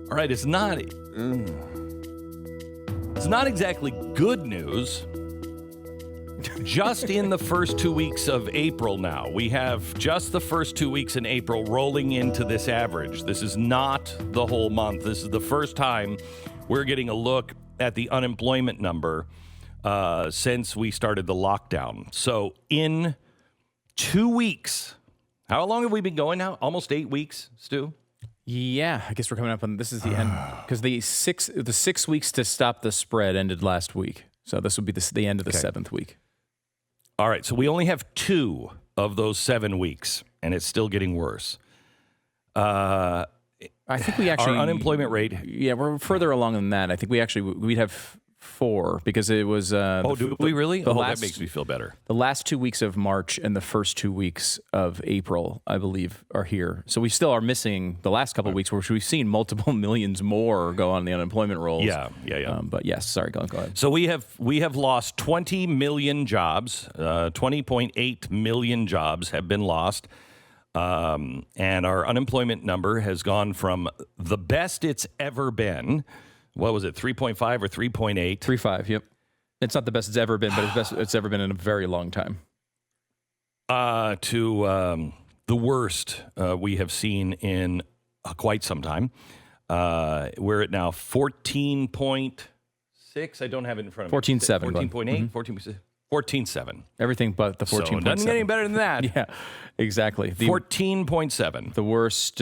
All right, it's not exactly good news. Just in the first 2 weeks of April now, we have just the first 2 weeks in April rolling into this average. This is not the whole month. This is the first time we're getting a look at the unemployment number since we started the lockdown. So in 2 weeks, how long have we been going now? Almost 8 weeks, Stu? Yeah, I guess we're coming up on, this is the end, because the 6 weeks to stop the spread ended last week. So this would be the end of the 7th week. All right, so we only have 2 of those 7 weeks, and it's still getting worse. I think we actually... Our unemployment rate... Yeah, we're further along than that. I think we'd have 4, because it was... do we really? That makes me feel better. The last 2 weeks of March and the first 2 weeks of April, I believe, are here. So we still are missing the last couple of weeks, which we've seen multiple millions more go on the unemployment rolls. Yeah. But yes, sorry, go ahead. So we have lost 20 million jobs. 20.8 million jobs have been lost. And our unemployment number has gone from the best it's ever been. What was it, 3.5 or 3.8? 3.5, yep. It's not the best it's ever been, but it's best it's ever been in a very long time. To the worst we have seen in quite some time. We're at now 14.6. I don't have it in front of me. 14.7. 14.8, 14.7. Everything but the 14.7. So it doesn't get any better than that. Yeah, exactly. 14.7. The worst,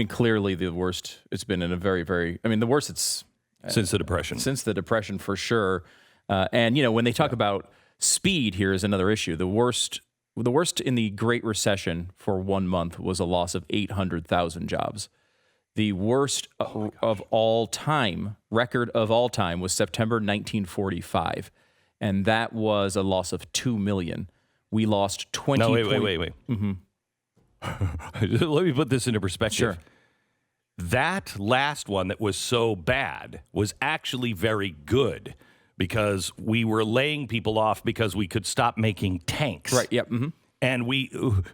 clearly the worst it's been in a very, very, the worst it's... Since the Depression. Since the Depression, for sure. And, when they talk about speed, here is another issue. The worst in the Great Recession for 1 month was a loss of 800,000 jobs. The worst of all time, record of all time, was September 1945. And that was a loss of 2 million. We lost 20... No, wait. Mm-hmm. Let me put this into perspective. Sure. That last one that was so bad was actually very good because we were laying people off because we could stop making tanks. Right, yep. Mm-hmm. And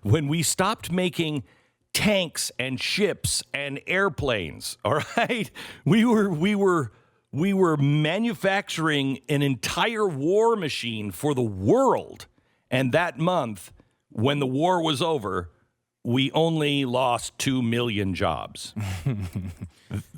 when we stopped making tanks and ships and airplanes, all right, we were manufacturing an entire war machine for the world. And that month, when the war was over, we only lost 2 million jobs.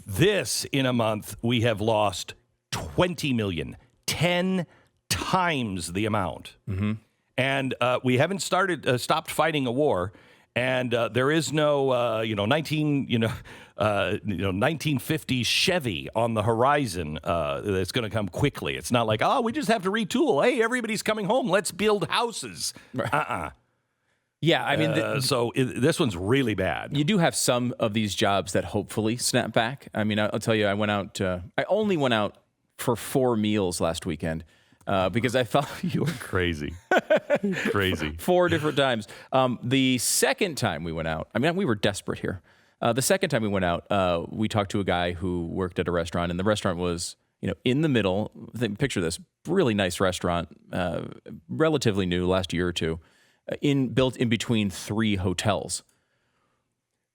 This, in a month, we have lost 20 million, 10 times the amount. Mm-hmm. And we haven't stopped fighting a war. And there is no, 1950s Chevy on the horizon that's going to come quickly. It's not like, we just have to retool. Hey, everybody's coming home. Let's build houses. Right. Yeah, so this one's really bad. You do have some of these jobs that hopefully snap back. I'll tell you, I only went out for 4 meals last weekend because I thought you were crazy. Crazy. 4 different times. The second time we went out, we were desperate here. The second time we went out, we talked to a guy who worked at a restaurant, and the restaurant was, in the middle. Picture this, really nice restaurant, relatively new, last year or two. Built in between 3 hotels.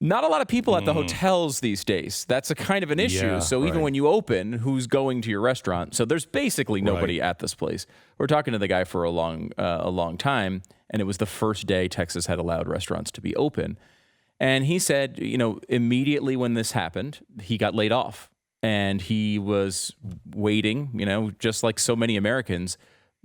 Not a lot of people at the hotels these days. That's a kind of an issue. Yeah, so even when you open, who's going to your restaurant? So there's basically nobody at this place. We're talking to the guy for a long time, and it was the first day Texas had allowed restaurants to be open. And he said, immediately when this happened, he got laid off. And he was waiting, just like so many Americans,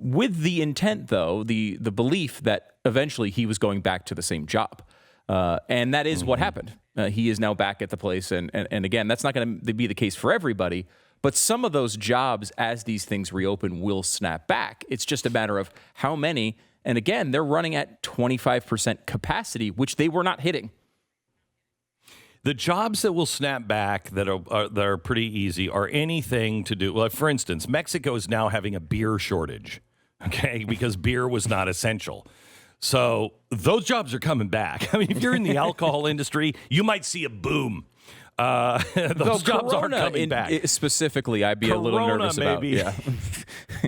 with the intent, though, the belief that eventually he was going back to the same job. And that is what happened. He is now back at the place. And again, that's not going to be the case for everybody. But some of those jobs, as these things reopen, will snap back. It's just a matter of how many. And again, they're running at 25% capacity, which they were not hitting. The jobs that will snap back that are pretty easy are anything to do. Well, for instance, Mexico is now having a beer shortage, okay, because beer was not essential. So those jobs are coming back. If you're in the alcohol industry, you might see a boom. Those jobs are coming back. Specifically, I'd be a little nervous about. Maybe.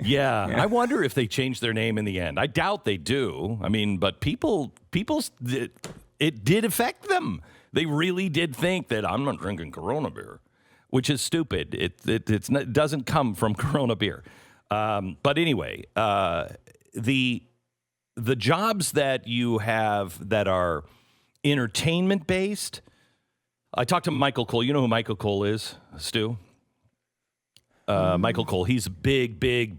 Yeah. I wonder if they change their name in the end. I doubt they do. But people, it did affect them. They really did think that I'm not drinking Corona beer. which is stupid. It doesn't come from Corona beer. But anyway, the jobs that you have that are entertainment based. I talked to Michael Cole. You know who Michael Cole is, Stu? Michael Cole. He's a big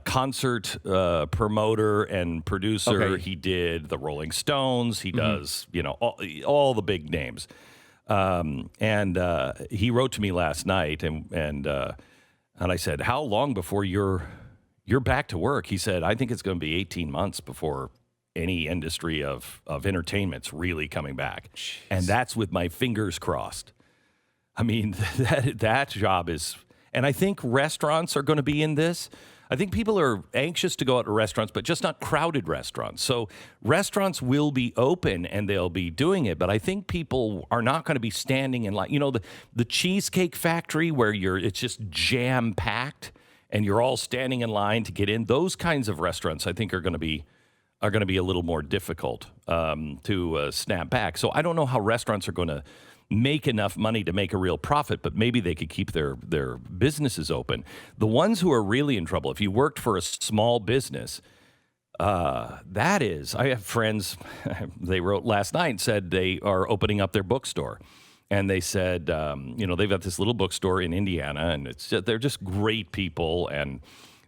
concert promoter and producer. Okay. He did the Rolling Stones. He does, all the big names. And he wrote to me last night, and I said, "How long before you're back to work?" He said, "I think it's going to be 18 months before any industry of entertainment's really coming back." Jeez. And that's with my fingers crossed. I mean, that job is, and I think restaurants are going to be in this. I think people are anxious to go out to restaurants, but just not crowded restaurants. So restaurants will be open and they'll be doing it, but I think people are not going to be standing in line. The Cheesecake Factory where it's just jam packed and you're all standing in line to get in. Those kinds of restaurants, I think, are going to be a little more difficult to snap back. So I don't know how restaurants are going to make enough money to make a real profit, but maybe they could keep their businesses open. The ones who are really in trouble, if you worked for a small business, I have friends, they wrote last night and said they are opening up their bookstore. And they said, they've got this little bookstore in Indiana, and they're just great people. And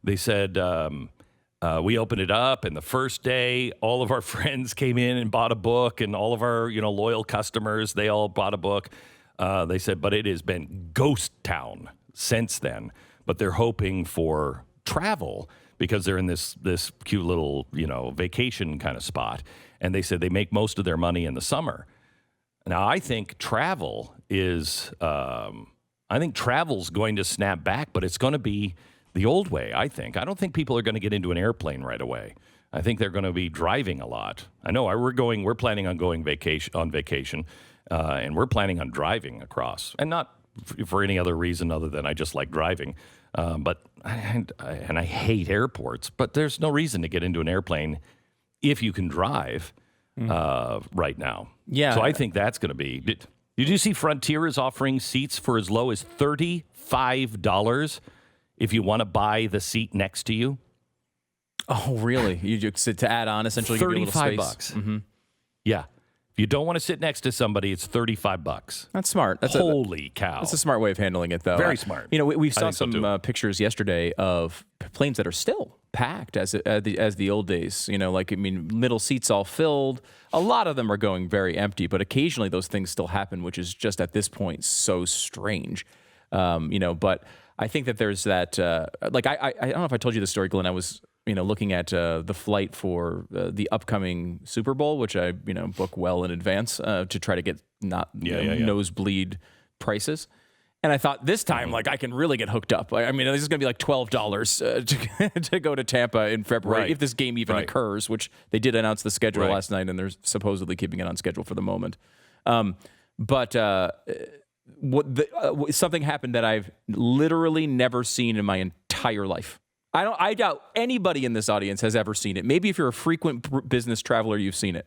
they said, we opened it up, and the first day, all of our friends came in and bought a book, and all of our, loyal customers, they all bought a book. They said, but it has been ghost town since then. But they're hoping for travel because they're in this cute little, vacation kind of spot. And they said they make most of their money in the summer. Now, I think travel's going to snap back, but it's going to be the old way, I think. I don't think people are going to get into an airplane right away. I think they're going to be driving a lot. I know we're planning on going on vacation, and we're planning on driving across, and not for any other reason other than I just like driving. But I hate airports, but there's no reason to get into an airplane if you can drive right now. Yeah. So I think that's going to be. Did you see Frontier is offering seats for as low as $35 if you want to buy the seat next to you? Oh, really? You just to add on essentially $35. Mm-hmm. Yeah. If you don't want to sit next to somebody, it's $35. That's smart. Holy cow. That's a smart way of handling it, though. Very smart. We saw some pictures yesterday of planes that are still packed as the old days. Middle seats all filled. A lot of them are going very empty, but occasionally those things still happen, which is just at this point so strange. But I think that there's that. I don't know if I told you the story, Glenn. I was looking at the flight for the upcoming Super Bowl, which I book well in advance to try to get nosebleed prices. And I thought this time, I can really get hooked up. This is going to be like $12 to go to Tampa in February, if this game even occurs, which they did announce the schedule last night, and they're supposedly keeping it on schedule for the moment. Something happened that I've literally never seen in my entire life. I doubt anybody in this audience has ever seen it. Maybe if you're a frequent business traveler, you've seen it.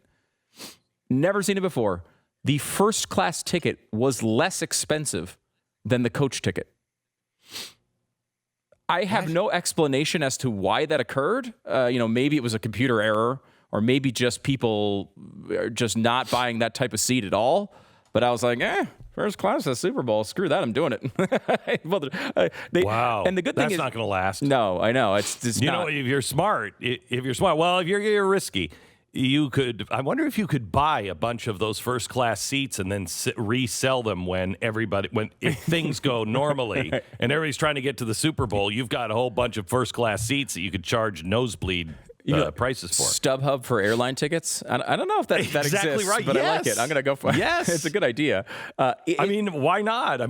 Never seen it before. The first class ticket was less expensive than the coach ticket. I have no explanation as to why that occurred. Maybe it was a computer error, or maybe just people are just not buying that type of seat at all. But I was like, first class at Super Bowl. Screw that. I'm doing it. Wow. And the good thing that's is, not going to last. No, I know. It's not. If you're smart, well, if you're risky, you could. I wonder if you could buy a bunch of those first class seats and then resell them if things go normally and everybody's trying to get to the Super Bowl. You've got a whole bunch of first class seats that you could charge nosebleed prices for. StubHub for airline tickets? I don't know if that exactly exists, right. but yes. I like it. I'm going to go for it. Yes. It's a good idea. Why not?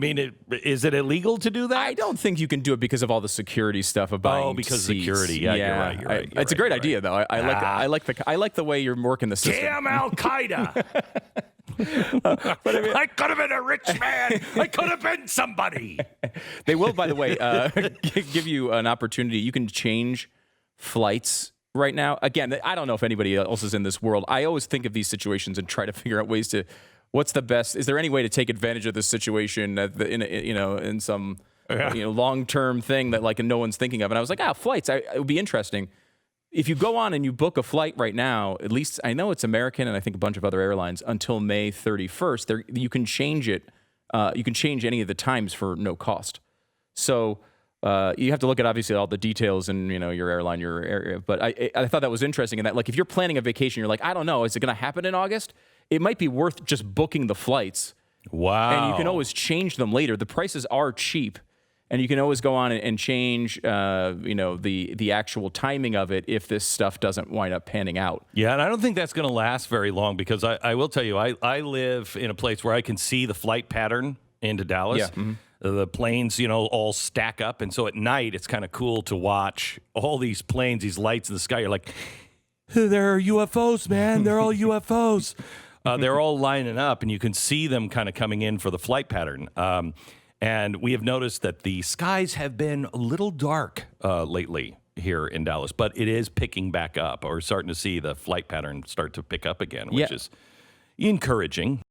Is it illegal to do that? I don't think you can do it because of all the security stuff about because seats. security. Yeah, you're right. It's a great idea, though. I like the way you're working the system. Damn Al-Qaeda. I could have been a rich man. I could have been somebody. They will, by the way, give you an opportunity. You can change flights right now. Again, I don't know if anybody else is in this world. I always think of these situations and try to figure out ways to what's the best? Is there any way to take advantage of this situation in some long-term thing that like no one's thinking of? And I was like, flights. It would be interesting. If you go on and you book a flight right now, at least I know it's American and I think a bunch of other airlines until May 31st, you can change it. You can change any of the times for no cost. So you have to look at obviously all the details and your airline, your area. But I thought that was interesting in that like if you're planning a vacation, you're like, I don't know, is it going to happen in August? It might be worth just booking the flights. Wow. And you can always change them later. The prices are cheap. And you can always go on and change, the actual timing of it if this stuff doesn't wind up panning out. Yeah, and I don't think that's going to last very long because I will tell you, I live in a place where I can see the flight pattern into Dallas. Yeah. Mm-hmm. The planes, all stack up. And so at night, it's kind of cool to watch all these planes, these lights in the sky. You're like, they're UFOs, man. They're all UFOs. They're all lining up, and you can see them kind of coming in for the flight pattern. And we have noticed that the skies have been a little dark lately here in Dallas, but it is picking back up. Or starting to see the flight pattern start to pick up again, which is encouraging.